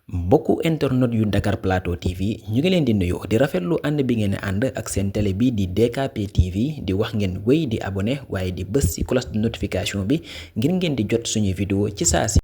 mbokku internet yu Dakar Plateau TV ñu ngi leen di nuyu di rafetlu ànd bi ngeen ànd ak seen télé bi di DKP TV di wax ngeen wéy di abonné waaye di bës ci cloche de notification bi ngir ngeen di jot suñuy vidéo ci saa si.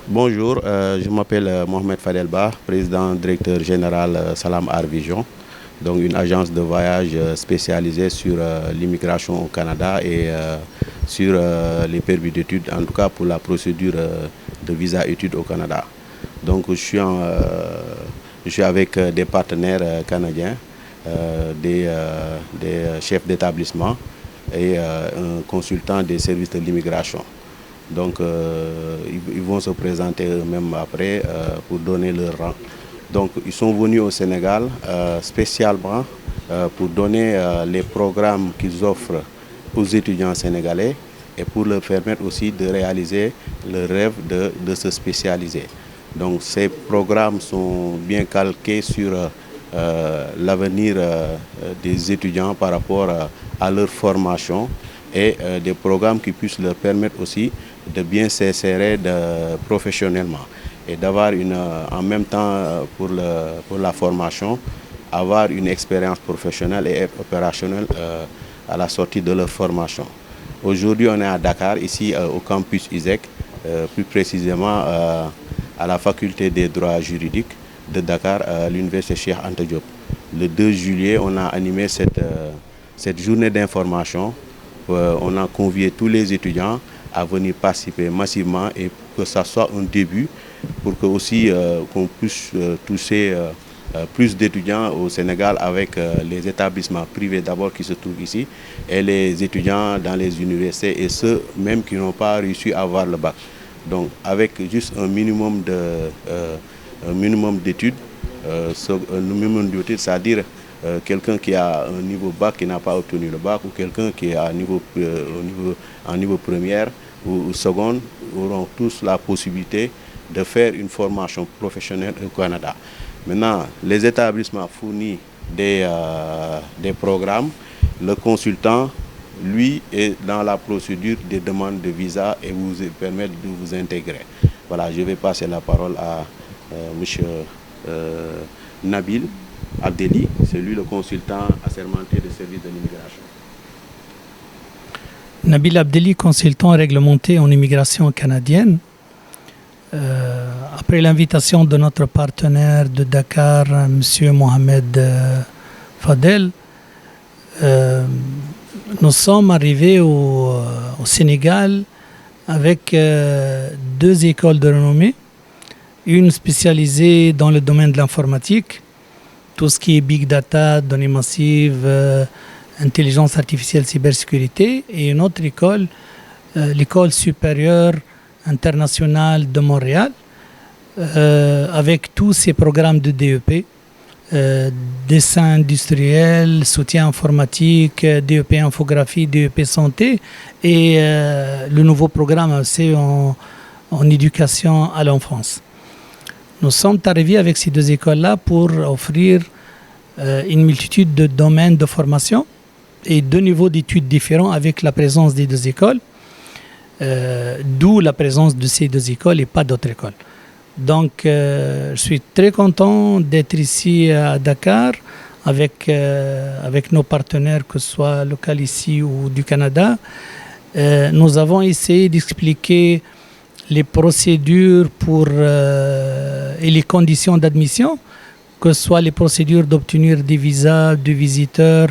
Bonjour, je m'appelle Mohamed Fadel Ba, président directeur général Salam Art Vision, donc une agence de voyage spécialisée sur l'immigration au Canada et sur les permis d'études, en tout cas pour la procédure de visa études au Canada. Donc je suis avec des partenaires canadiens, des chefs d'établissement et un consultant des services de l'immigration. Donc ils vont se présenter eux-mêmes après pour donner leur rang. Donc ils sont venus au Sénégal spécialement pour donner les programmes qu'ils offrent aux étudiants sénégalais et pour leur permettre aussi de réaliser le rêve de se spécialiser. Donc ces programmes sont bien calqués sur l'avenir des étudiants par rapport à leur formation et des programmes qui puissent leur permettre aussi de bien s'insérer professionnellement et d'avoir en même temps pour la formation, avoir une expérience professionnelle et opérationnelle à la sortie de leur formation. Aujourd'hui, on est à Dakar, ici au campus ISEC, plus précisément à la faculté des droits juridiques de Dakar, à l'université Cheikh Anta Diop. Le 2 juillet, on a animé cette journée d'information. On a convié tous les étudiants à venir participer massivement et que ça soit un début pour que aussi qu'on puisse toucher plus d'étudiants au Sénégal avec les établissements privés d'abord qui se trouvent ici et les étudiants dans les universités et ceux même qui n'ont pas réussi à avoir le bac. Donc avec juste un minimum d'études, c'est-à-dire quelqu'un qui a un niveau bac qui n'a pas obtenu le bac ou quelqu'un qui est à niveau première ou seconde auront tous la possibilité de faire une formation professionnelle au Canada. Maintenant, les établissements fournissent des programmes. Le consultant, lui, est dans la procédure des demandes de visa et vous permet de vous intégrer. Voilà, je vais passer la parole à M. Nabil Abdelli, c'est lui le consultant assermenté de service de l'immigration. Nabil Abdelli, consultant réglementé en immigration canadienne. Après l'invitation de notre partenaire de Dakar, M. Mohamed Fadel, nous sommes arrivés au Sénégal avec 2 écoles de renommée, une spécialisée dans le domaine de l'informatique, tout ce qui est big data, données massives, intelligence artificielle, cybersécurité, et une autre école, l'école supérieure internationale de Montréal, avec tous ces programmes de DEP, dessin industriel, soutien informatique, DEP infographie, DEP santé, et le nouveau programme aussi en éducation à l'enfance. Nous sommes arrivés avec ces 2 écoles-là pour offrir une multitude de domaines de formation et 2 niveaux d'études différents avec la présence des 2 écoles. d'où la présence de ces deux écoles et pas d'autres écoles. Donc, je suis très content d'être ici à Dakar avec nos partenaires, que ce soit local ici ou du Canada. Nous avons essayé d'expliquer les procédures et les conditions d'admission, que ce soit les procédures d'obtenir des visas de visiteurs,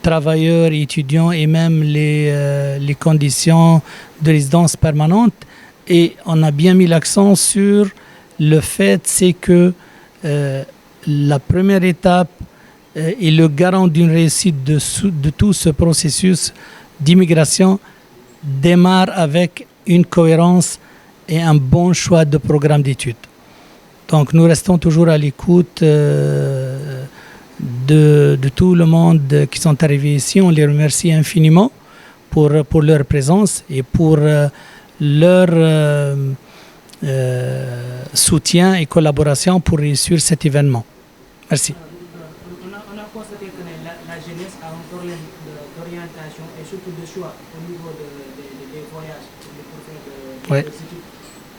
travailleurs, étudiants et même les conditions de résidence permanente. Et on a bien mis l'accent sur le fait, c'est que la première étape est le garant d'une réussite de tout ce processus d'immigration démarre avec une cohérence et un bon choix de programme d'études. Donc nous restons toujours à l'écoute de tout le monde qui sont arrivés ici. On les remercie infiniment pour leur présence et pour leur soutien et collaboration pour réussir cet événement. Merci. On a constaté que la jeunesse a un problème d'orientation et surtout de choix au niveau des voyages pour faire des études.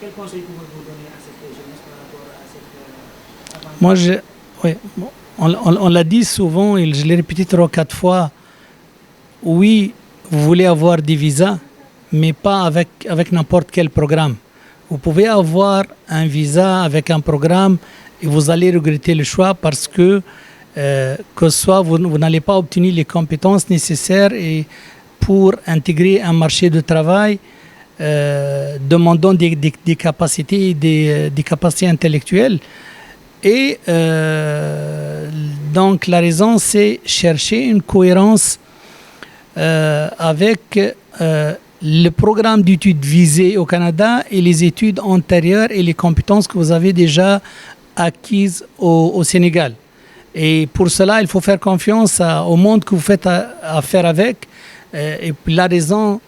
Quel conseil pouvez-vous donner à cette jeunesse par rapport à cette on l'a dit souvent et je l'ai répété 3 ou 4 fois. Oui, vous voulez avoir des visas, mais pas avec n'importe quel programme. Vous pouvez avoir un visa avec un programme et vous allez regretter le choix parce que ce soit vous n'allez pas obtenir les compétences nécessaires et pour intégrer un marché de travail demandant des capacités, des capacités intellectuelles. Et donc la raison, c'est chercher une cohérence avec le programme d'études visé au Canada et les études antérieures et les compétences que vous avez déjà acquises au Sénégal. Et pour cela, il faut faire confiance au monde que vous faites affaire avec. Et puis la raison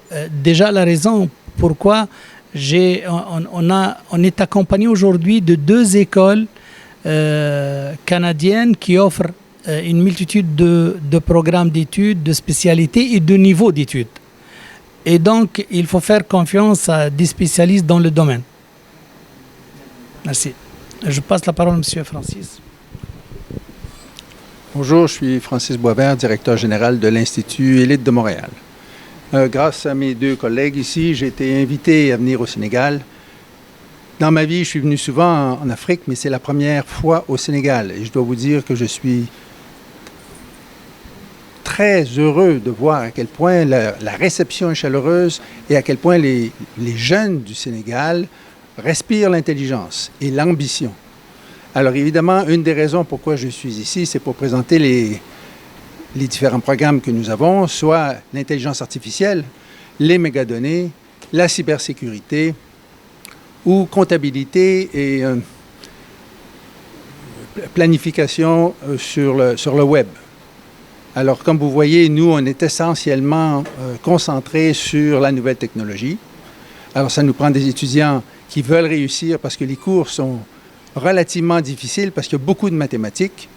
pourquoi on est accompagné aujourd'hui de 2 écoles canadiennes qui offrent une multitude de programmes d'études, de spécialités et de niveaux d'études. Et donc, il faut faire confiance à des spécialistes dans le domaine. Merci. Je passe la parole à M. Francis. Bonjour, je suis Francis Boisvert, directeur général de l'Institut Élite de Montréal. Grâce à mes 2 collègues ici, j'ai été invité à venir au Sénégal. Dans ma vie, je suis venu souvent en Afrique, mais c'est la première fois au Sénégal. Et je dois vous dire que je suis très heureux de voir à quel point la réception est chaleureuse et à quel point les jeunes du Sénégal respirent l'intelligence et l'ambition. Alors évidemment, une des raisons pourquoi je suis ici, c'est pour présenter les différents programmes que nous avons, soit l'intelligence artificielle, les mégadonnées, la cybersécurité ou comptabilité et planification sur le web. Alors, comme vous voyez, nous, on est essentiellement concentrés sur la nouvelle technologie. Alors, ça nous prend des étudiants qui veulent réussir parce que les cours sont relativement difficiles, parce qu'il y a beaucoup de mathématiques.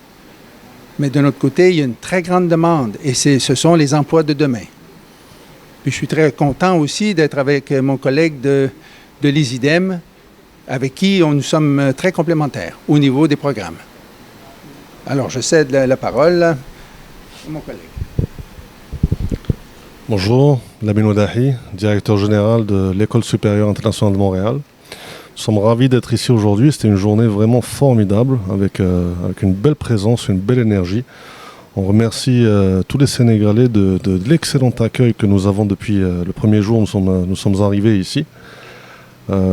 Mais de notre côté, il y a une très grande demande et ce sont les emplois de demain. Puis, je suis très content aussi d'être avec mon collègue de l'ISIDEM, avec qui nous sommes très complémentaires au niveau des programmes. Alors, je cède la parole à mon collègue. Bonjour, Lamine Dahi, directeur général de l'École supérieure internationale de Montréal. Nous sommes ravis d'être ici aujourd'hui. C'était une journée vraiment formidable avec une belle présence, une belle énergie. On remercie tous les Sénégalais de l'excellent accueil que nous avons depuis le premier jour où nous sommes arrivés ici.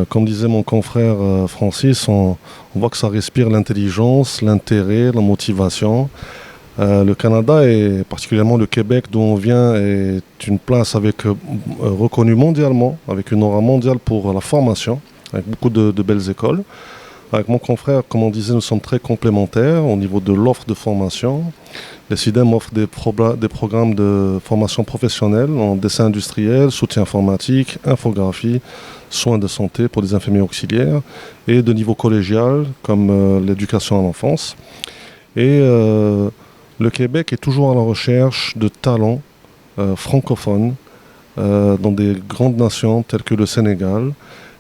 Comme disait mon confrère Francis, on voit que ça respire l'intelligence, l'intérêt, la motivation. Le Canada et particulièrement le Québec d'où on vient est une place reconnue mondialement, avec une aura mondiale pour la formation, avec beaucoup de belles écoles. Avec mon confrère, comme on disait, nous sommes très complémentaires au niveau de l'offre de formation. Les CIDEM offre des programmes de formation professionnelle en dessin industriel, soutien informatique, infographie, soins de santé pour des infirmiers auxiliaires et de niveau collégial comme l'éducation à l'enfance. Et le Québec est toujours à la recherche de talents francophones dans des grandes nations telles que le Sénégal.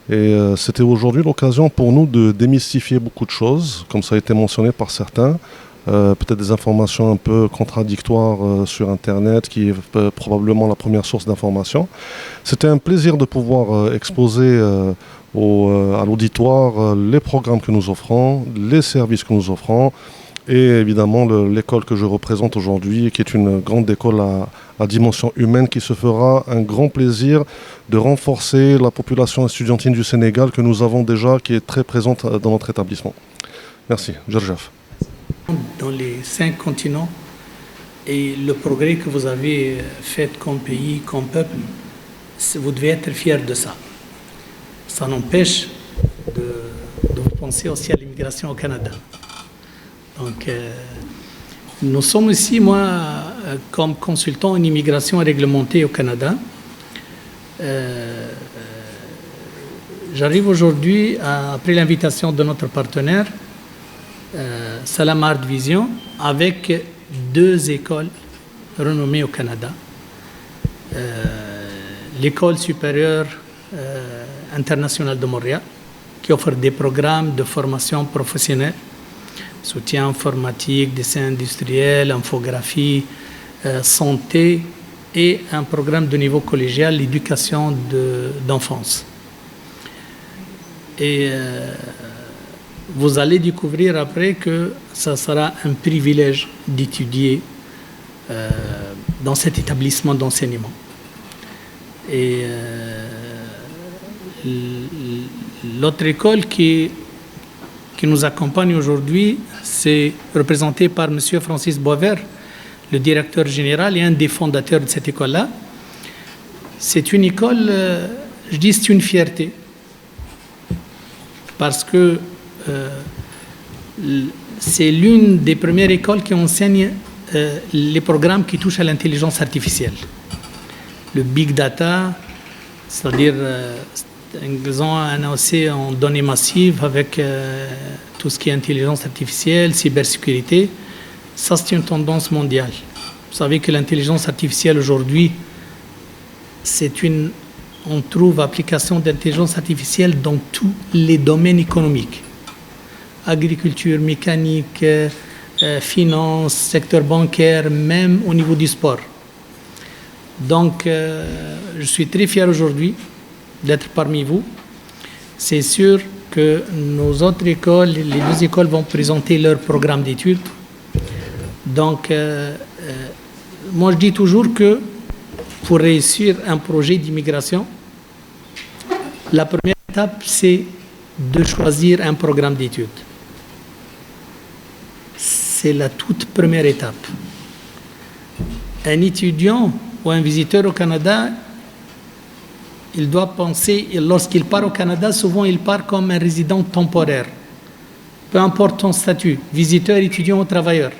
Et c'était aujourd'hui l'occasion pour nous de démystifier beaucoup de choses, comme ça a été mentionné par certains. Peut-être des informations un peu contradictoires sur Internet, qui est probablement la première source d'information. C'était un plaisir de pouvoir exposer à l'auditoire les programmes que nous offrons, les services que nous offrons, et évidemment l'école que je représente aujourd'hui, qui est une grande école à dimension humaine, qui se fera un grand plaisir de renforcer la population estudiantine du Sénégal que nous avons déjà, qui est très présente dans notre établissement. Merci. Djerjaf. Dans les 5 continents, et le progrès que vous avez fait comme pays, comme peuple, vous devez être fiers de ça. Ça n'empêche de vous penser aussi à l'immigration au Canada. Donc, nous sommes ici, moi, comme consultant en immigration réglementée au Canada. J'arrive aujourd'hui, après l'invitation de notre partenaire, Salam Art Vision, avec 2 écoles renommées au Canada. L'école supérieure internationale de Montréal, qui offre des programmes de formation professionnelle, soutien informatique, dessin industriel, infographie, santé, et un programme de niveau collégial, l'éducation d'enfance. Et vous allez découvrir après que ça sera un privilège d'étudier dans cet établissement d'enseignement. Et l'autre école qui nous accompagne aujourd'hui, c'est représenté par M. Francis Boisvert, le directeur général et un des fondateurs de cette école-là. C'est une école, je dis c'est une fierté, parce que c'est l'une des premières écoles qui enseigne les programmes qui touchent à l'intelligence artificielle. Le big data, c'est-à-dire ils ont un AOC en données massives avec tout ce qui est intelligence artificielle, cybersécurité. Ça, c'est une tendance mondiale. Vous savez que l'intelligence artificielle aujourd'hui, on trouve application d'intelligence artificielle dans tous les domaines économiques. Agriculture, mécanique, finance, secteur bancaire, même au niveau du sport. Donc, je suis très fier aujourd'hui d'être parmi vous. C'est sûr que nos autres écoles, les 2 écoles vont présenter leur programme d'études. Donc, moi je dis toujours que pour réussir un projet d'immigration, la première étape, c'est de choisir un programme d'études. C'est la toute première étape. Un étudiant ou un visiteur au Canada, il doit penser, lorsqu'il part au Canada, souvent il part comme un résident temporaire. Peu importe ton statut, visiteur, étudiant ou travailleur.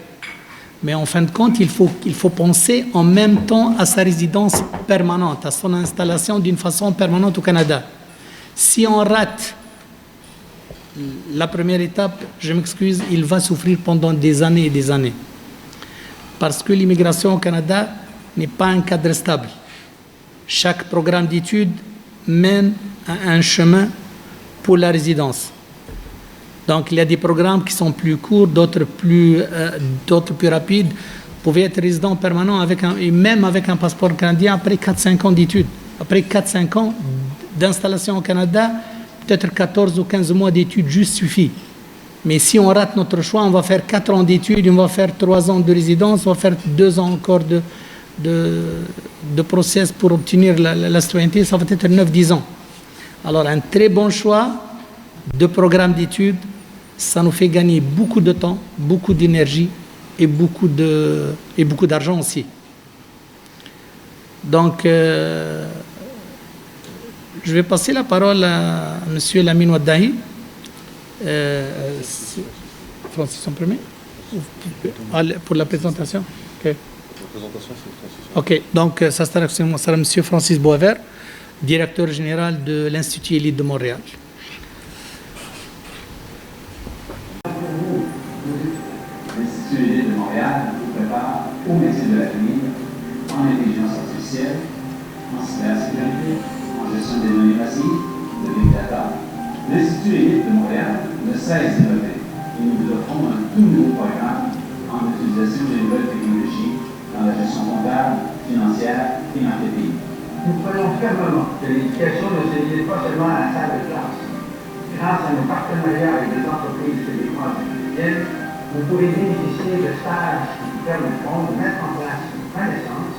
Mais en fin de compte, il faut penser en même temps à sa résidence permanente, à son installation d'une façon permanente au Canada. Si on rate la première étape, je m'excuse, il va souffrir pendant des années et des années. Parce que l'immigration au Canada n'est pas un cadre stable. Chaque programme d'études mène à un chemin pour la résidence. Donc, il y a des programmes qui sont plus courts, d'autres plus rapides. Vous pouvez être résident permanent et même avec un passeport canadien après 4-5 ans d'études. Après 4-5 ans d'installation au Canada, peut-être 14 ou 15 mois d'études juste suffit. Mais si on rate notre choix, on va faire 4 ans d'études, on va faire 3 ans de résidence, on va faire 2 ans encore de process pour obtenir la citoyenneté, ça va être 9-10 ans. Alors, un très bon choix de programme d'études, ça nous fait gagner beaucoup de temps, beaucoup d'énergie et beaucoup d'argent aussi. Donc, je vais passer la parole à M. Lamine Ouaddahi. Francis en premier. Pour la présentation. Okay. Ok, donc ça sera M. Francis Boisvert, directeur général de l'Institut Élite de Montréal. L'Institut Élite de Montréal vous prépare au métier de l'avenir en intelligence artificielle en cybersécurité, en gestion des données massives, de Big Data. L'Institut Élite de Montréal ne cesse d'innover et nous vous offrons un tout nouveau programme en utilisation des nouvelles technologies dans la gestion comptable, financière et marketing. Nous croyons fermement que l'éducation ne se limite pas seulement à la salle de classe. Grâce à nos partenariats avec des entreprises québécoises et canadiennes, vous pourrez bénéficier de stages qui vous permettront de mettre en place une connaissance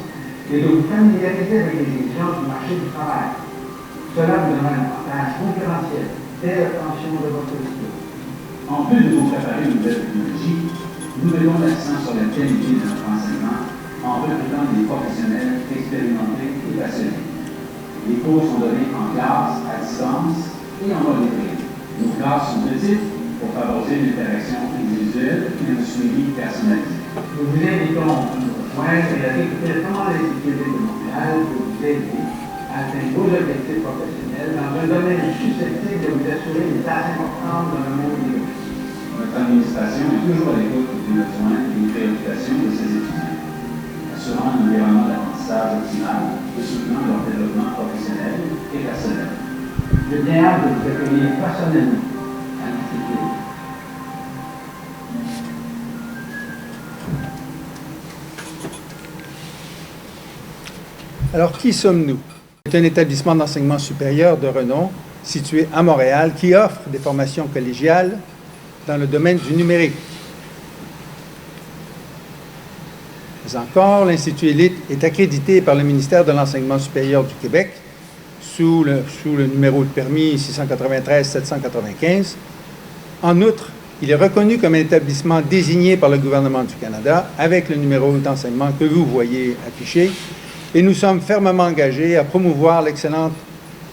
et de vous familiariser avec les exigences du marché du travail. Cela vous donnera un avantage concurrentiel dès l'obtention de votre diplôme. En plus de vous préparer une nouvelle technologie, nous mettons l'accent sur la qualité de notre enseignement en recrutant des professionnels expérimentés et passionnés. Les cours sont donnés en classe, à distance et en mode hybride. Nos classes sont petites pour favoriser l'interaction individuelle et le suivi personnalisé. Nous vous invitons à nous rejoindre et à découvrir comment l'Institut de Montréal peut vous aider à atteindre vos objectifs professionnels dans un domaine susceptible de vous assurer une place importante dans le monde du travail. Notre administration est toujours à l'écoute des besoins et des préoccupations de ses étudiants, assurant un environnement d'apprentissage optimal et soutenant leur développement professionnel et personnel. J'ai bien hâte de vous accueillir personnellement à l'Institut. Alors, qui sommes-nous? C'est un établissement d'enseignement supérieur de renom situé à Montréal qui offre des formations collégiales dans le domaine du numérique. Mais encore, l'Institut Élite est accrédité par le ministère de l'Enseignement supérieur du Québec sous le numéro de permis 693-795. En outre, il est reconnu comme un établissement désigné par le gouvernement du Canada avec le numéro d'enseignement que vous voyez affiché. Et nous sommes fermement engagés à promouvoir l'excellence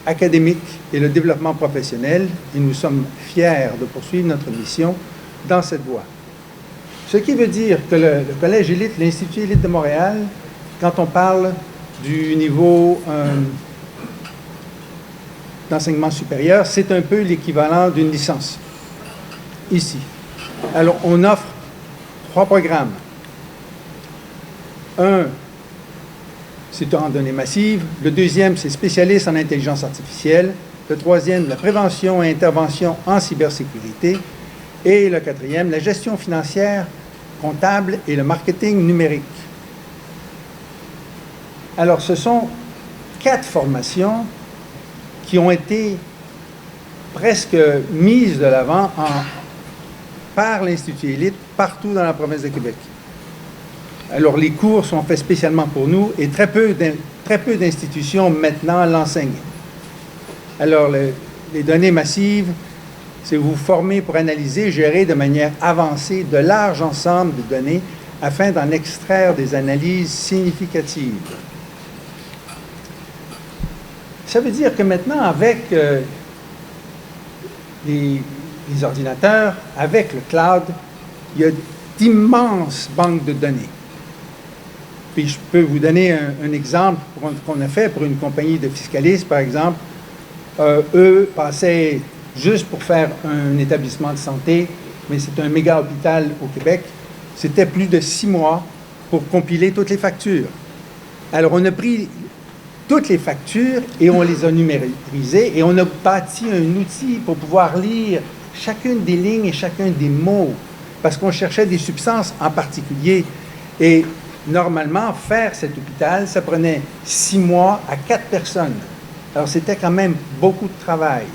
académique et le développement professionnel, et nous sommes fiers de poursuivre notre mission dans cette voie. Ce qui veut dire que le Collège Élite, l'Institut Élite de Montréal, quand on parle du niveau d'enseignement supérieur, c'est un peu l'équivalent d'une licence, ici. Alors, on offre 3 programmes. Un, c'est en données massives. Le deuxième, c'est spécialiste en intelligence artificielle. Le troisième, la prévention et intervention en cybersécurité. Et le quatrième, la gestion financière, comptable et le marketing numérique. Alors, ce sont 4 formations qui ont été presque mises de l'avant par l'Institut Élite partout dans la province de Québec. Alors, les cours sont faits spécialement pour nous et très peu d'institutions maintenant l'enseignent. Alors, les données massives, c'est vous former pour analyser, gérer de manière avancée de larges ensembles de données afin d'en extraire des analyses significatives. Ça veut dire que maintenant, avec les ordinateurs, avec le cloud, il y a d'immenses banques de données. Puis je peux vous donner un exemple qu'on a fait pour une compagnie de fiscalistes, par exemple. Eux passaient, juste pour faire un établissement de santé, mais c'est un méga hôpital au Québec, c'était plus de 6 mois pour compiler toutes les factures. Alors, on a pris toutes les factures et on les a numérisées et on a bâti un outil pour pouvoir lire chacune des lignes et chacun des mots, parce qu'on cherchait des substances en particulier. Et normalement, faire cet hôpital, ça prenait 6 mois à 4 personnes. Alors, c'était quand même beaucoup de travail.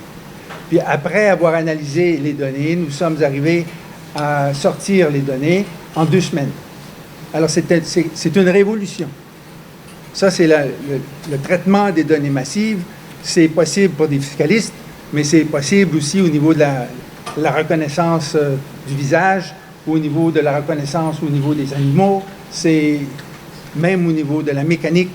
Puis après avoir analysé les données, nous sommes arrivés à sortir les données en 2 semaines. Alors, c'est une révolution. Ça, c'est le traitement des données massives. C'est possible pour des fiscalistes, mais c'est possible aussi au niveau de la reconnaissance du visage, au niveau de la reconnaissance au niveau des animaux, c'est même au niveau de la mécanique,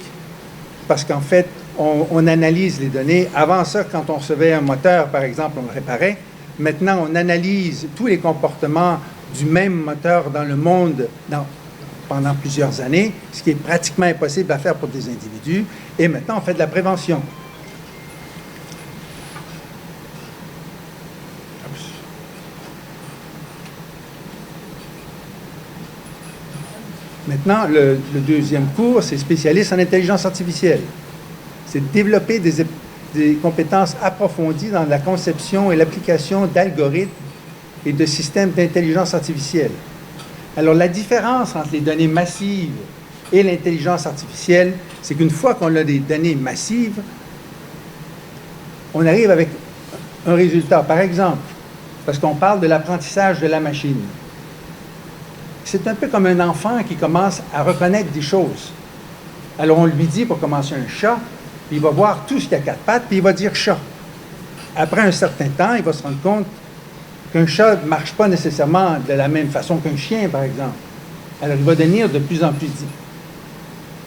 parce qu'en fait, on analyse les données. Avant ça, quand on recevait un moteur, par exemple, on le réparait. Maintenant, on analyse tous les comportements du même moteur dans le monde pendant plusieurs années, ce qui est pratiquement impossible à faire pour des individus. Et maintenant, on fait de la prévention. Maintenant, le deuxième cours, c'est spécialiste en intelligence artificielle. c'est de développer des compétences approfondies dans la conception et l'application d'algorithmes et de systèmes d'intelligence artificielle. Alors, la différence entre les données massives et l'intelligence artificielle, c'est qu'une fois qu'on a des données massives, on arrive avec un résultat. Par exemple, parce qu'on parle de l'apprentissage de la machine. C'est un peu comme un enfant qui commence à reconnaître des choses. Alors, on lui dit, pour commencer, un chat, puis il va voir tout ce qui a 4 pattes, puis il va dire chat. Après un certain temps, il va se rendre compte qu'un chat ne marche pas nécessairement de la même façon qu'un chien, par exemple. Alors, il va devenir de plus en plus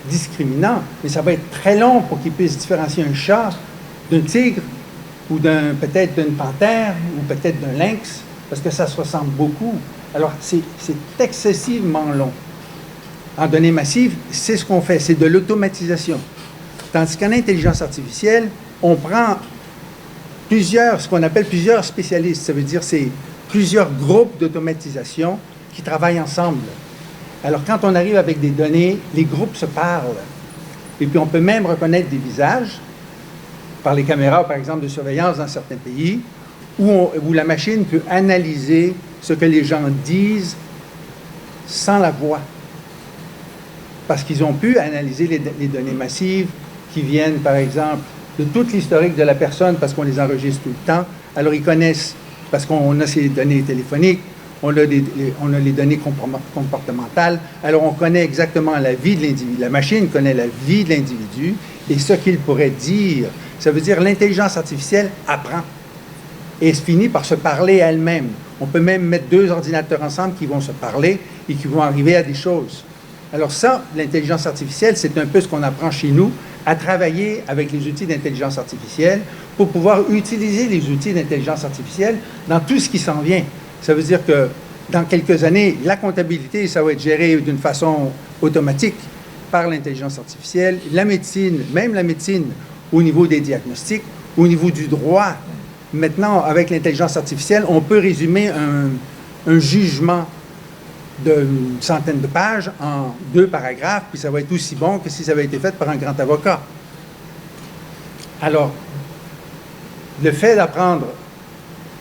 discriminant, mais ça va être très long pour qu'il puisse différencier un chat d'un tigre ou peut-être d'une panthère ou peut-être d'un lynx, parce que ça se ressemble beaucoup. Alors, c'est excessivement long. En données massives, c'est ce qu'on fait, c'est de l'automatisation. Tandis qu'en intelligence artificielle, on prend ce qu'on appelle plusieurs spécialistes. Ça veut dire c'est plusieurs groupes d'automatisation qui travaillent ensemble. Alors, quand on arrive avec des données, les groupes se parlent. Et puis, on peut même reconnaître des visages par les caméras, par exemple, de surveillance dans certains pays, où la machine peut analyser ce que les gens disent sans la voix. Parce qu'ils ont pu analyser les données massives qui viennent, par exemple, de toute l'historique de la personne, parce qu'on les enregistre tout le temps. Alors, ils connaissent, parce qu'on a ces données téléphoniques, on a les données comportementales. Alors, on connaît exactement la vie de l'individu. La machine connaît la vie de l'individu et ce qu'il pourrait dire. Ça veut dire l'intelligence artificielle apprend et finit par se parler elle-même. On peut même mettre 2 ordinateurs ensemble qui vont se parler et qui vont arriver à des choses. Alors ça, l'intelligence artificielle, c'est un peu ce qu'on apprend chez nous, à travailler avec les outils d'intelligence artificielle pour pouvoir utiliser les outils d'intelligence artificielle dans tout ce qui s'en vient. Ça veut dire que dans quelques années, la comptabilité, ça va être géré d'une façon automatique par l'intelligence artificielle. La médecine, même la médecine, au niveau des diagnostics, au niveau du droit. Maintenant, avec l'intelligence artificielle, on peut résumer un jugement d'une centaine de pages en 2 paragraphes, puis ça va être aussi bon que si ça avait été fait par un grand avocat. Alors, le fait d'apprendre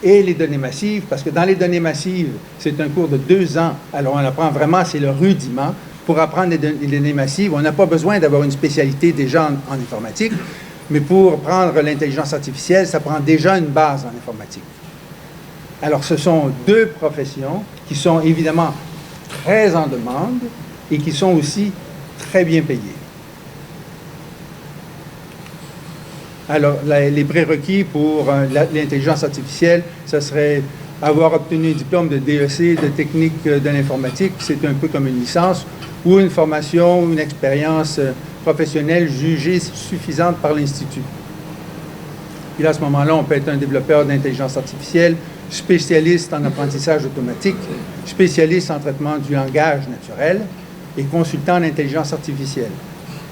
et les données massives, parce que dans les données massives, c'est un cours de 2 ans, alors on apprend vraiment, c'est le rudiment. Pour apprendre les données massives, on n'a pas besoin d'avoir une spécialité déjà en informatique, mais pour prendre l'intelligence artificielle, ça prend déjà une base en informatique. Alors, ce sont 2 professions qui sont évidemment très en demande et qui sont aussi très bien payées. Alors, les prérequis pour l'intelligence artificielle, ce serait avoir obtenu un diplôme de DEC, de technique de l'informatique, c'est un peu comme une licence, ou une formation, une expérience professionnelle jugée suffisante par l'Institut. Puis là, à ce moment-là, on peut être un développeur d'intelligence artificielle, spécialiste en apprentissage automatique, spécialiste en traitement du langage naturel et consultant en intelligence artificielle.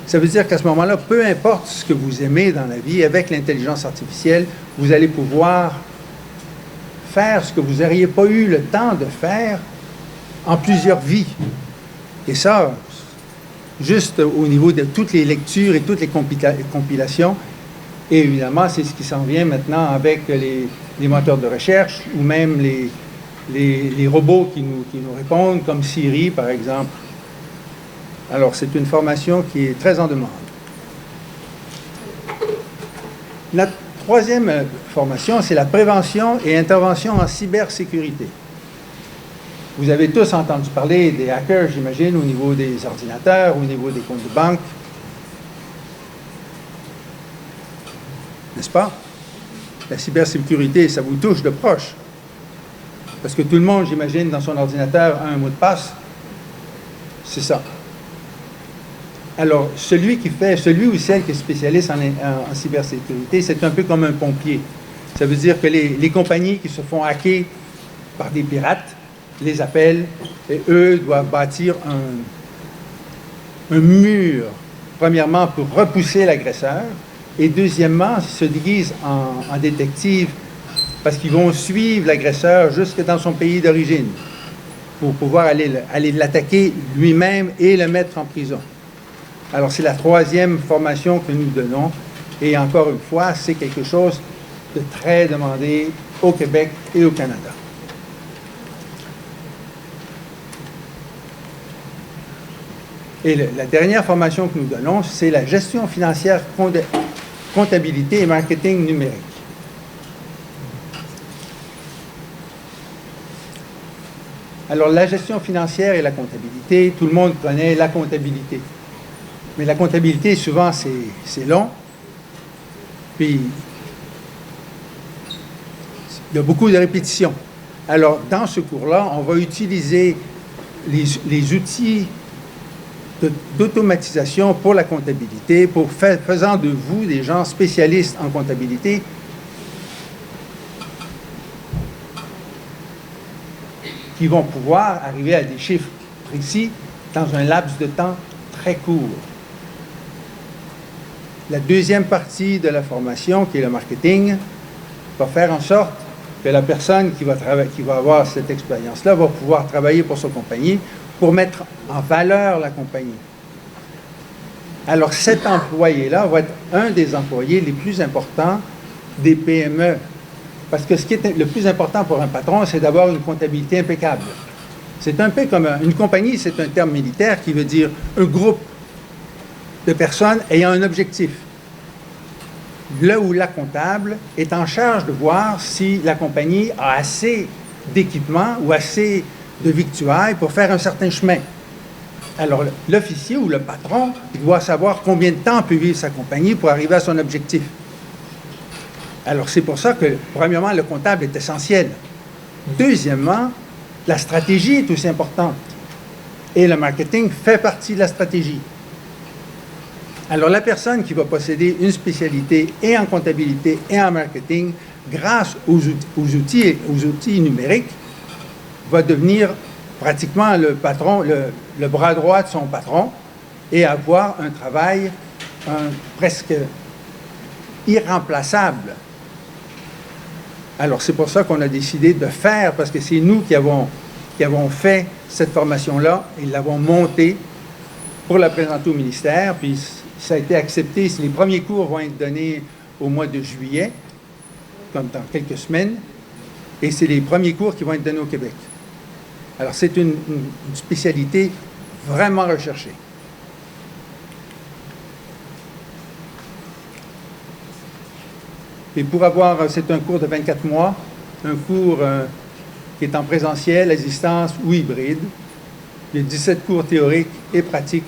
Ça veut dire qu'à ce moment-là, peu importe ce que vous aimez dans la vie, avec l'intelligence artificielle, vous allez pouvoir faire ce que vous n'auriez pas eu le temps de faire en plusieurs vies. Et ça, juste au niveau de toutes les lectures et toutes les compilations. Et évidemment, c'est ce qui s'en vient maintenant avec les moteurs de recherche ou même les robots qui nous répondent, comme Siri, par exemple. Alors, c'est une formation qui est très en demande. La 3e formation, c'est la prévention et intervention en cybersécurité. Vous avez tous entendu parler des hackers, j'imagine, au niveau des ordinateurs, au niveau des comptes de banque. N'est-ce pas? La cybersécurité, ça vous touche de proche. Parce que tout le monde, j'imagine, dans son ordinateur a un mot de passe. C'est ça. Alors, celui ou celle qui est spécialiste en cybersécurité, c'est un peu comme un pompier. Ça veut dire que les compagnies qui se font hacker par des pirates les appellent et eux doivent bâtir un mur, premièrement, pour repousser l'agresseur, et deuxièmement, ils se déguisent en détectives parce qu'ils vont suivre l'agresseur jusque dans son pays d'origine pour pouvoir aller l'attaquer lui-même et le mettre en prison. Alors, c'est la 3e formation que nous donnons Et encore une fois, c'est quelque chose de très demandé au Québec et au Canada. Et la dernière formation que nous donnons, c'est la gestion financière, comptabilité et marketing numérique. Alors, la gestion financière et la comptabilité, tout le monde connaît la comptabilité. Mais la comptabilité, souvent, c'est long. Puis, il y a beaucoup de répétitions. Alors, dans ce cours-là, on va utiliser les outils d'automatisation pour la comptabilité, faisant de vous des gens spécialistes en comptabilité. Qui vont pouvoir arriver à des chiffres précis dans un laps de temps très court. La deuxième partie de la formation, qui est le marketing, va faire en sorte que la personne qui va avoir cette expérience-là va pouvoir travailler pour sa compagnie pour mettre en valeur la compagnie. Alors, cet employé-là va être un des employés les plus importants des PME. Parce que ce qui est le plus important pour un patron, c'est d'avoir une comptabilité impeccable. C'est un peu comme une compagnie, c'est un terme militaire qui veut dire un groupe de personnes ayant un objectif. Là où la comptable est en charge de voir si la compagnie a assez d'équipement ou assez de victuailles pour faire un certain chemin. Alors, l'officier ou le patron, il doit savoir combien de temps peut vivre sa compagnie pour arriver à son objectif. Alors, c'est pour ça que, premièrement, le comptable est essentiel. Deuxièmement, la stratégie est aussi importante. Et le marketing fait partie de la stratégie. Alors, la personne qui va posséder une spécialité et en comptabilité et en marketing, grâce aux outils numériques, va devenir pratiquement le patron, le bras droit de son patron et avoir un travail presque irremplaçable. Alors, c'est pour ça qu'on a décidé de faire, parce que c'est nous qui avons fait cette formation-là et l'avons montée pour la présenter au ministère, puis ça a été accepté. Les premiers cours vont être donnés au mois de juillet, comme dans quelques semaines, et c'est les premiers cours qui vont être donnés au Québec. Alors, c'est une spécialité vraiment recherchée. Et pour avoir, c'est un cours de 24 mois, un cours qui est en présentiel, à distance ou hybride. Il y a 17 cours théoriques et pratiques.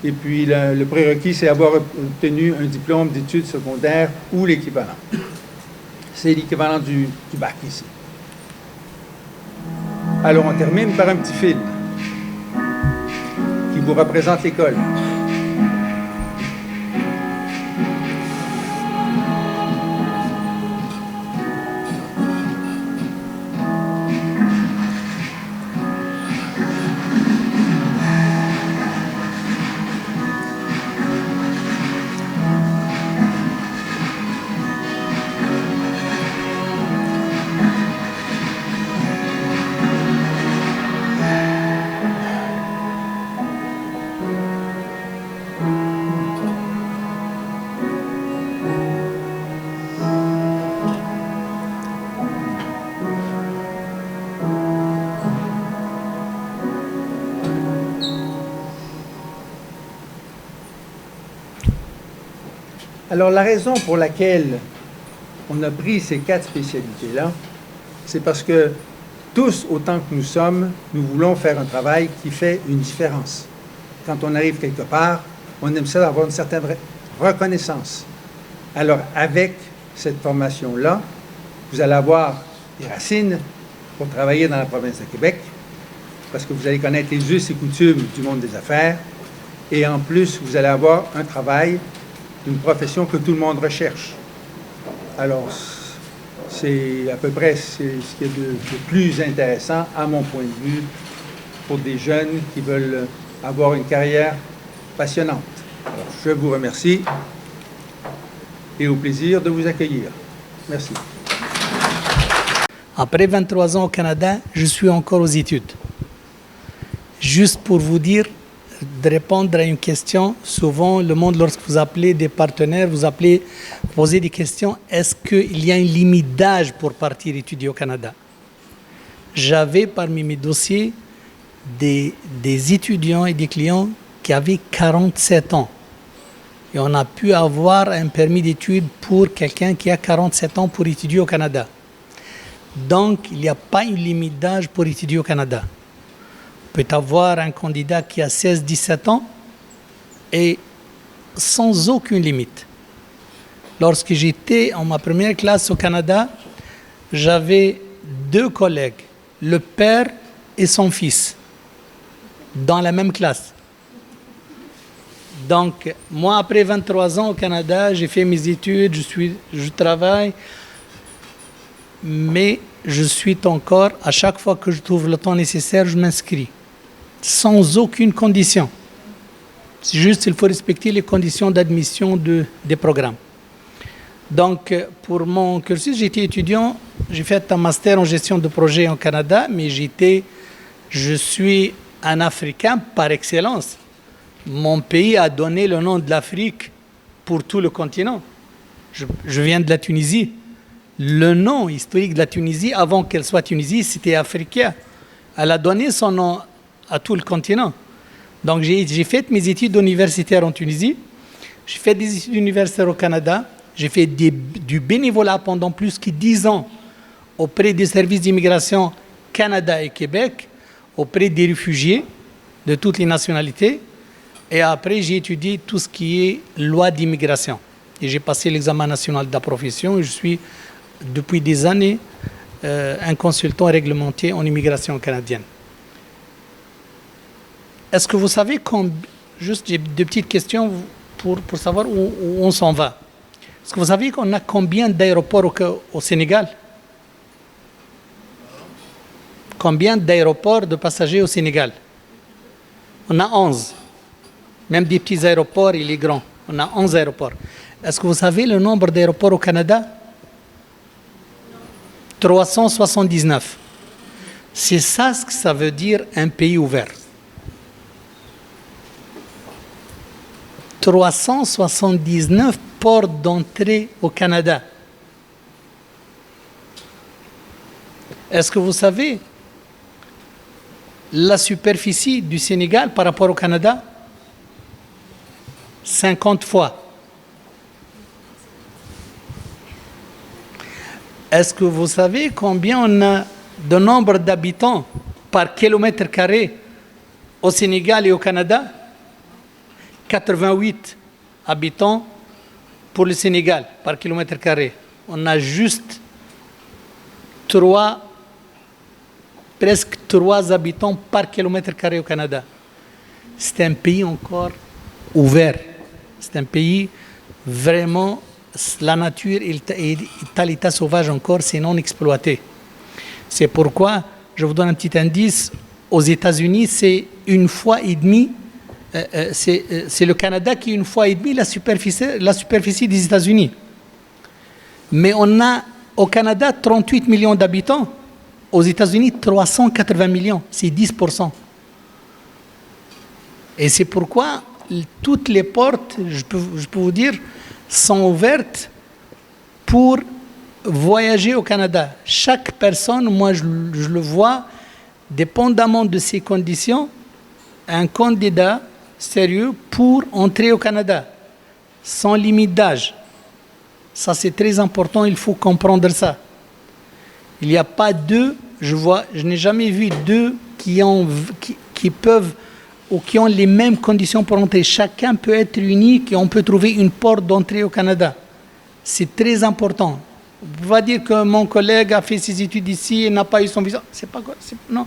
Et puis, le prérequis, c'est avoir obtenu un diplôme d'études secondaires ou l'équivalent. C'est l'équivalent du bac ici. Alors, on termine par un petit film qui vous représente l'école. Alors, la raison pour laquelle on a pris ces 4 spécialités-là, c'est parce que tous, autant que nous sommes, nous voulons faire un travail qui fait une différence. Quand on arrive quelque part, on aime ça avoir une certaine reconnaissance. Alors, avec cette formation-là, vous allez avoir des racines pour travailler dans la province de Québec, parce que vous allez connaître les us et coutumes du monde des affaires, et en plus, vous allez avoir un travail d'une profession que tout le monde recherche. Alors, c'est à peu près ce qui est de plus intéressant, à mon point de vue, pour des jeunes qui veulent avoir une carrière passionnante. Alors, je vous remercie et au plaisir de vous accueillir. Merci. Après 23 ans au Canada, je suis encore aux études. Juste pour vous dire, de répondre à une question. Souvent, le monde, lorsque vous appelez des partenaires, vous posez des questions. Est-ce qu'il y a une limite d'âge pour partir étudier au Canada? J'avais parmi mes dossiers des étudiants et des clients qui avaient 47 ans. Et on a pu avoir un permis d'études pour quelqu'un qui a 47 ans pour étudier au Canada. Donc, il n'y a pas une limite d'âge pour étudier au Canada. On peut avoir un candidat qui a 16-17 ans et sans aucune limite. Lorsque j'étais en ma première classe au Canada, j'avais 2 collègues, le père et son fils, dans la même classe. Donc, moi, après 23 ans au Canada, j'ai fait mes études, je travaille, mais je suis encore, à chaque fois que je trouve le temps nécessaire, je m'inscris, sans aucune condition. C'est juste, il faut respecter les conditions d'admission des programmes. Donc, pour mon cursus, j'étais étudiant, j'ai fait un master en gestion de projet au Canada, mais je suis un Africain par excellence. Mon pays a donné le nom de l'Afrique pour tout le continent. Je viens de la Tunisie. Le nom historique de la Tunisie, avant qu'elle soit Tunisie, c'était africain. Elle a donné son nom à tout le continent. Donc j'ai fait mes études universitaires en Tunisie, j'ai fait des études universitaires au Canada, j'ai fait du bénévolat pendant plus que 10 ans auprès des services d'immigration Canada et Québec, auprès des réfugiés de toutes les nationalités. Et après, j'ai étudié tout ce qui est loi d'immigration. Et j'ai passé l'examen national de la profession et je suis, depuis des années, un consultant réglementé en immigration canadienne. Est-ce que vous savez, juste j'ai 2 petites questions pour savoir où on s'en va. Est-ce que vous savez qu'on a combien d'aéroports au Sénégal? Combien d'aéroports de passagers au Sénégal? On a 11. Même des petits aéroports, il est grand. On a 11 aéroports. Est-ce que vous savez le nombre d'aéroports au Canada? 379. C'est ça ce que ça veut dire un pays ouvert. 379 ports d'entrée au Canada. Est-ce que vous savez la superficie du Sénégal par rapport au Canada? 50 fois. Est-ce que vous savez combien on a de nombre d'habitants par kilomètre carré au Sénégal et au Canada? 88 habitants pour le Sénégal par kilomètre carré. On a juste presque 3 habitants par kilomètre carré au Canada. C'est un pays encore ouvert. C'est un pays vraiment, la nature est à l'état sauvage encore, c'est non exploité. C'est pourquoi, je vous donne un petit indice, aux États-Unis, c'est 1,5 fois, c'est le Canada qui est 1,5 fois la superficie des États-Unis. Mais on a au Canada 38 millions d'habitants, aux États-Unis 380 millions, c'est 10%. Et c'est pourquoi toutes les portes, je peux vous dire, sont ouvertes pour voyager au Canada. Chaque personne, moi je le vois, dépendamment de ses conditions, un candidat sérieux pour entrer au Canada, sans limite d'âge. Ça c'est très important, il faut comprendre ça. Il n'y a pas je n'ai jamais vu 2 qui peuvent ou qui ont les mêmes conditions pour entrer. Chacun peut être unique et on peut trouver une porte d'entrée au Canada. C'est très important. On ne peut pas dire que mon collègue a fait ses études ici et n'a pas eu son visa. Non.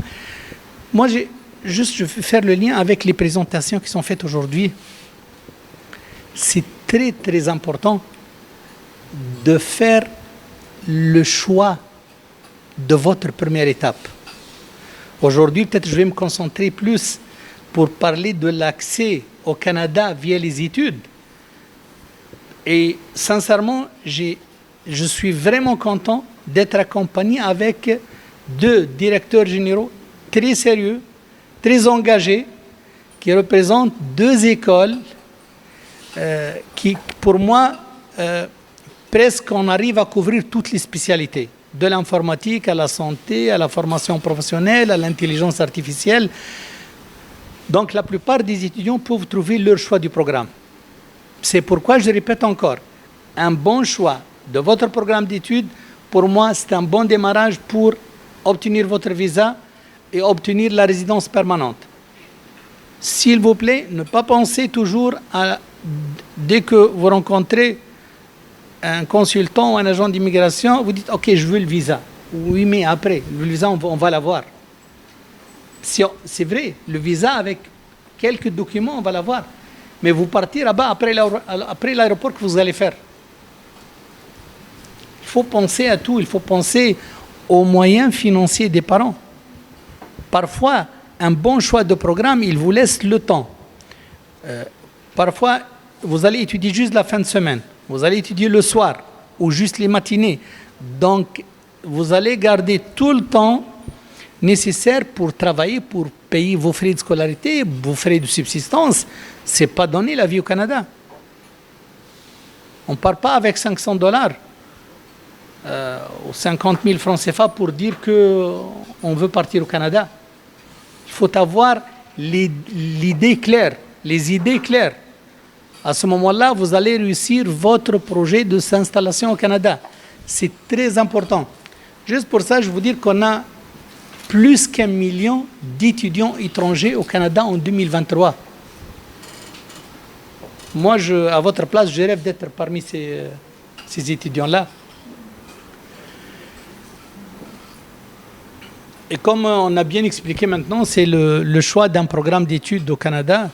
Moi, je veux faire le lien avec les présentations qui sont faites aujourd'hui. C'est très, très important de faire le choix de votre première étape. Aujourd'hui, peut-être je vais me concentrer plus pour parler de l'accès au Canada via les études. Et sincèrement, je suis vraiment content d'être accompagné avec 2 directeurs généraux très sérieux, très engagés, qui représente deux écoles qui, pour moi, presque on arrive à couvrir toutes les spécialités, de l'informatique à la santé, à la formation professionnelle, à l'intelligence artificielle. Donc la plupart des étudiants peuvent trouver leur choix du programme. C'est pourquoi je répète encore, un bon choix de votre programme d'études, pour moi, c'est un bon démarrage pour obtenir votre visa et obtenir la résidence permanente. S'il vous plaît, ne pas penser toujours à, dès que vous rencontrez un consultant ou un agent d'immigration, vous dites « Ok, je veux le visa ». Oui, mais après, le visa, on va l'avoir. C'est vrai, le visa avec quelques documents, on va l'avoir. Mais vous partez là-bas après l'aéroport que vous allez faire. Il faut penser à tout, il faut penser aux moyens financiers des parents. Parfois, un bon choix de programme, il vous laisse le temps. Parfois, vous allez étudier juste la fin de semaine. Vous allez étudier le soir ou juste les matinées. Donc, vous allez garder tout le temps nécessaire pour travailler, pour payer vos frais de scolarité, vos frais de subsistance. Ce n'est pas donné la vie au Canada. On ne part pas avec $500 ou 50 000 francs CFA pour dire qu'on veut partir au Canada. Il faut avoir l'idée claire, les idées claires. À ce moment-là, vous allez réussir votre projet de s'installation au Canada. C'est très important. Juste pour ça, je veux vous dire qu'on a plus qu'1 million d'étudiants étrangers au Canada en 2023. Moi, à votre place, je rêve d'être parmi ces étudiants-là. Et comme on a bien expliqué maintenant, c'est le choix d'un programme d'études au Canada.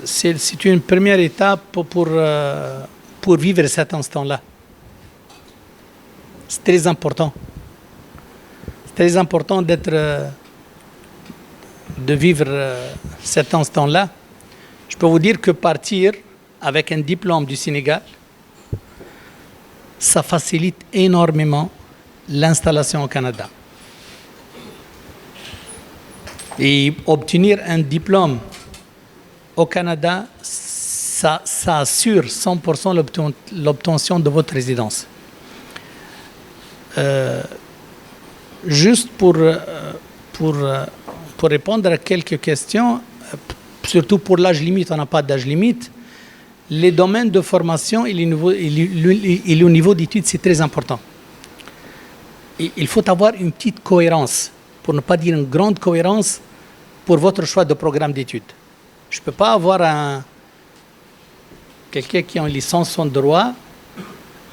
C'est une première étape pour vivre cet instant-là. C'est très important. C'est très important de vivre cet instant-là. Je peux vous dire que partir avec un diplôme du Sénégal, ça facilite énormément l'installation au Canada. Et obtenir un diplôme au Canada, ça assure 100% l'obtention de votre résidence. Juste pour répondre à quelques questions, surtout pour l'âge limite, on n'a pas d'âge limite. Les domaines de formation et le niveau d'études, c'est très important. Et il faut avoir une petite cohérence, pour ne pas dire une grande cohérence, pour votre choix de programme d'études. Je ne peux pas avoir quelqu'un qui a une licence en droit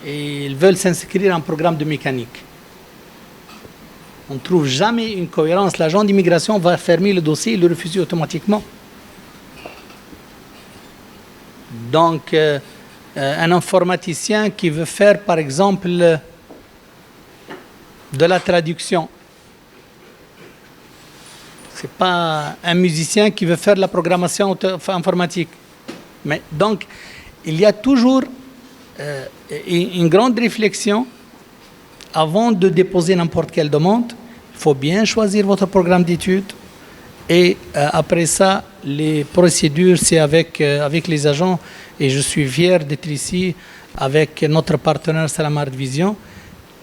et ils veulent s'inscrire en programme de mécanique. On ne trouve jamais une cohérence. L'agent d'immigration va fermer le dossier et le refuser automatiquement. Donc, un informaticien qui veut faire, par exemple, de la traduction. Ce n'est pas un musicien qui veut faire de la programmation informatique. Mais donc, il y a toujours une grande réflexion avant de déposer n'importe quelle demande. Il faut bien choisir votre programme d'études. Et après ça, les procédures, c'est avec les agents. Et je suis fier d'être ici avec notre partenaire Salam Art Vision,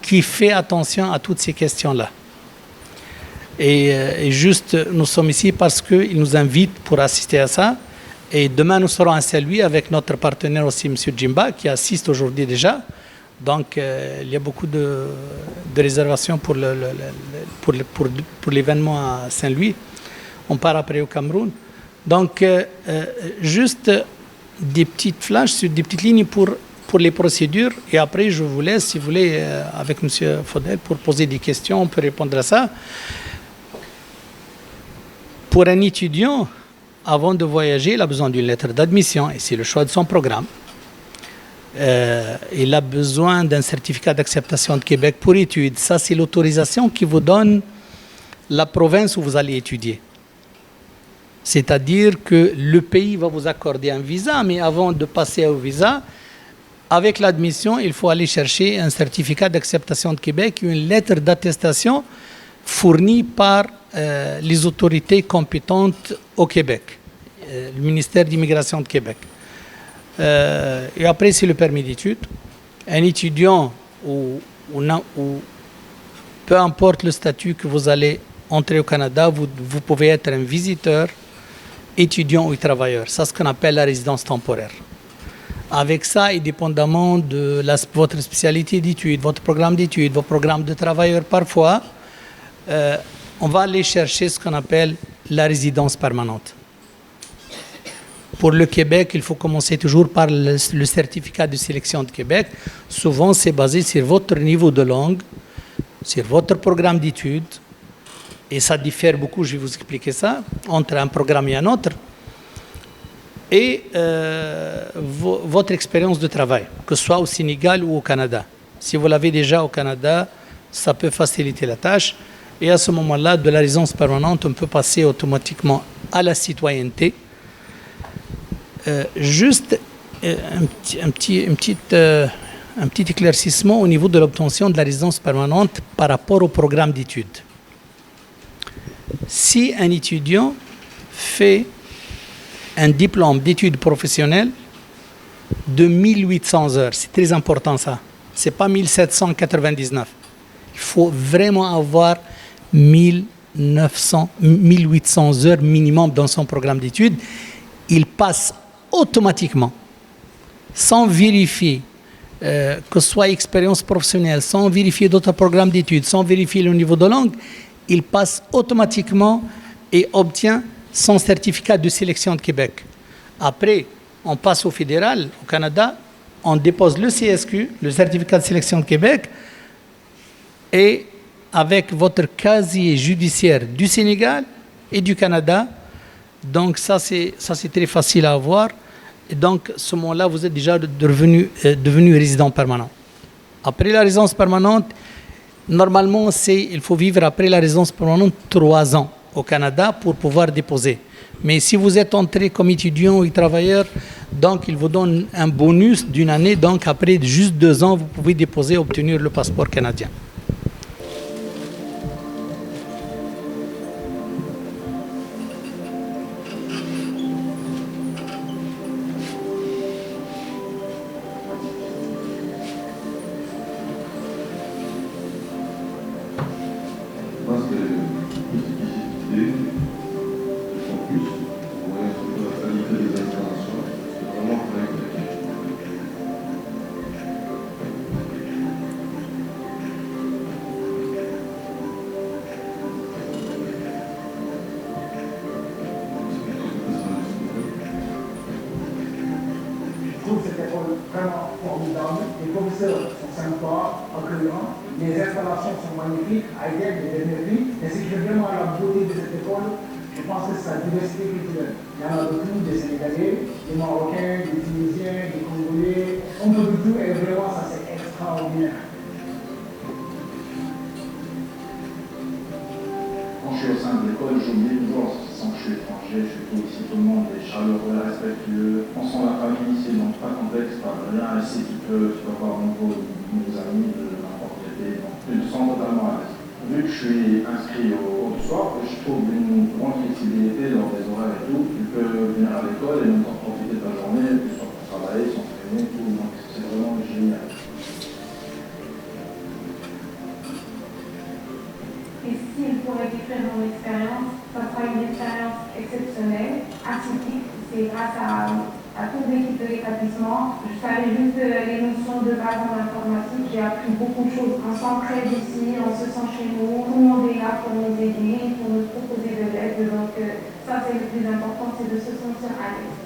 qui fait attention à toutes ces questions-là. Et juste, nous sommes ici parce qu'il nous invite pour assister à ça. Et demain, nous serons à Saint-Louis avec notre partenaire aussi, M. Jimba, qui assiste aujourd'hui déjà. Donc, il y a beaucoup de réservations pour l'événement à Saint-Louis. On part après au Cameroun. Donc, juste des petites flashs sur des petites lignes pour les procédures. Et après, je vous laisse, si vous voulez, avec M. Faudel, pour poser des questions. On peut répondre à ça. Pour un étudiant, avant de voyager, il a besoin d'une lettre d'admission. Et c'est le choix de son programme. Il a besoin d'un certificat d'acceptation de Québec pour études. Ça, c'est l'autorisation qui vous donne la province où vous allez étudier. C'est-à-dire que le pays va vous accorder un visa, mais avant de passer au visa, avec l'admission, il faut aller chercher un certificat d'acceptation de Québec, une lettre d'attestation fournie par les autorités compétentes au Québec, le ministère d'immigration de Québec. Et après, c'est le permis d'études. Un étudiant ou peu importe le statut que vous allez entrer au Canada, vous pouvez être un visiteur, étudiant ou travailleur. C'est ce qu'on appelle la résidence temporaire. Avec ça, et dépendamment de votre spécialité d'études, votre programme d'études, vos programmes de travailleurs, parfois, on va aller chercher ce qu'on appelle la résidence permanente. Pour le Québec, il faut commencer toujours par le certificat de sélection de Québec. Souvent, c'est basé sur votre niveau de langue, sur votre programme d'études. Et ça diffère beaucoup, je vais vous expliquer ça, entre un programme et un autre. Et votre expérience de travail, que ce soit au Sénégal ou au Canada. Si vous l'avez déjà au Canada, ça peut faciliter la tâche. Et à ce moment-là, de la résidence permanente, on peut passer automatiquement à la citoyenneté. Juste un petit éclaircissement au niveau de l'obtention de la résidence permanente par rapport au programme d'études. Si un étudiant fait un diplôme d'études professionnelles de 1800 heures, c'est très important ça, c'est pas 1799. Il faut vraiment avoir 1800 heures minimum dans son programme d'études. Il passe automatiquement, sans vérifier que ce soit expérience professionnelle, sans vérifier d'autres programmes d'études, sans vérifier le niveau de langue, il passe automatiquement et obtient son certificat de sélection de Québec. Après, on passe au fédéral, au Canada, on dépose le CSQ, le certificat de sélection de Québec, et avec votre casier judiciaire du Sénégal et du Canada. Donc ça c'est très facile à avoir. Et donc, à ce moment-là, vous êtes déjà devenu résident permanent. Après la résidence permanente, normalement, il faut vivre après la résidence permanente 3 ans au Canada pour pouvoir déposer. Mais si vous êtes entré comme étudiant ou travailleur, donc il vous donne un bonus d'une année. Donc après juste 2 ans, vous pouvez déposer et obtenir le passeport canadien. Les installations sont magnifiques, aériennes, des énergies. Et ce qui fait vraiment la beauté de cette école, je pense que c'est sa diversité culturelle. Il y en a de tout, des Sénégalais, des Marocains, des Tunisiens, des Congolais, un peu de tout, et vraiment ça c'est extraordinaire. Quand je suis au sein de l'école, j'oublie toujours, sans que je suis étranger, je suis tout ici, tout le monde est chaleureux, respectueux. On sent la famille ici, donc pas complexe, pas de rien. Ici, tu peux avoir nouveaux amis de n'importe quel pays, donc tu te sens totalement à l'aise. Vu que je suis inscrit au soir, je trouve une grande flexibilité dans les horaires et tout. Tu peux venir à l'école et même profiter de ta journée, que ce soit pour travailler, s'entraîner, tout. Donc c'est vraiment génial. Et s'il pourrait décrire mon expérience, ça sera une expérience exceptionnelle, atypique. C'est grâce à toute l'équipe de l'établissement. Je savais juste les notions de base en informatique. J'ai appris beaucoup de choses. On s'entraide ici, on se sent chez nous. Tout le monde est là pour nous aider, pour nous proposer de l'aide. Donc ça, c'est le plus important, c'est de se sentir à l'aise.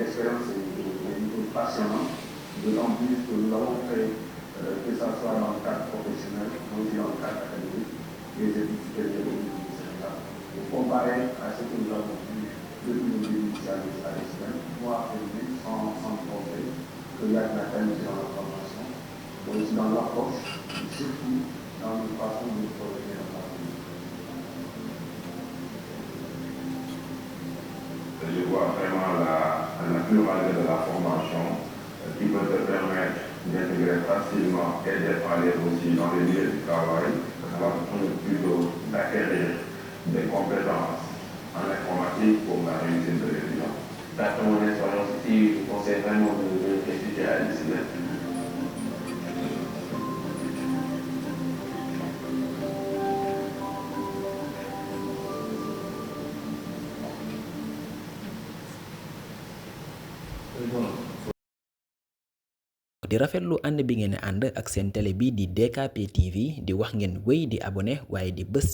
L'expérience est passionnante. D'autant plus que nous l'avons fait, que ce soit dans le cadre professionnel, mais aussi dans le cadre académique, les études supérieures du Sénégal. Comparé à ce que nous avons vu depuis le début du service à l'ESPEN, moi, aujourd'hui, sans progrès, qu'il y a de la qualité dans la formation, mais aussi dans l'approche, et surtout dans notre façon de progresser dans la vie. Je vois vraiment la pluralité de la formation qui peut te permettre d'intégrer facilement et d'être à l'aise aussi dans les milieux du travail. Ça va permettre plutôt d'acquérir des compétences en informatique pour la réussite de l'étudiant. D'après mon expérience ici, je vous conseille vraiment de étudier à l'ICNET. di rafetlu ànd bi ngeen ànd ak seen télé bi di DKP TV di wax ngeen wéy di abonné waaye di bës